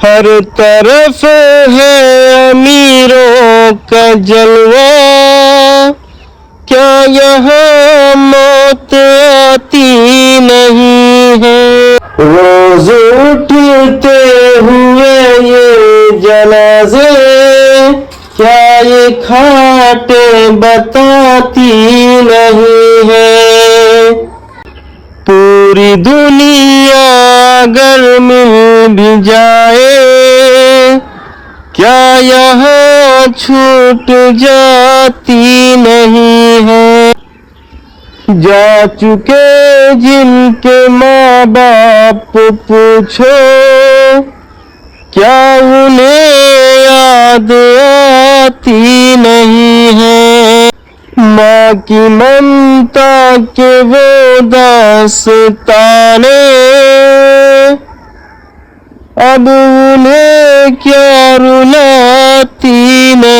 हर तरफ है अमीरों का जलवा, क्या यहाँ मौत आती नहीं है। रोज उठते हुए ये जनाजे, क्या ये खाटें बताती नहीं है। पूरी दुनिया अगर मिल भी जाए, क्या यहाँ छूट जाती नहीं है। जा चुके जिनके माँ बाप पूछो, क्या उन्हें याद आती नहीं है। माँ की ममता के वो दास्ताने, अब उन्हें क्या रुलाती नहीं।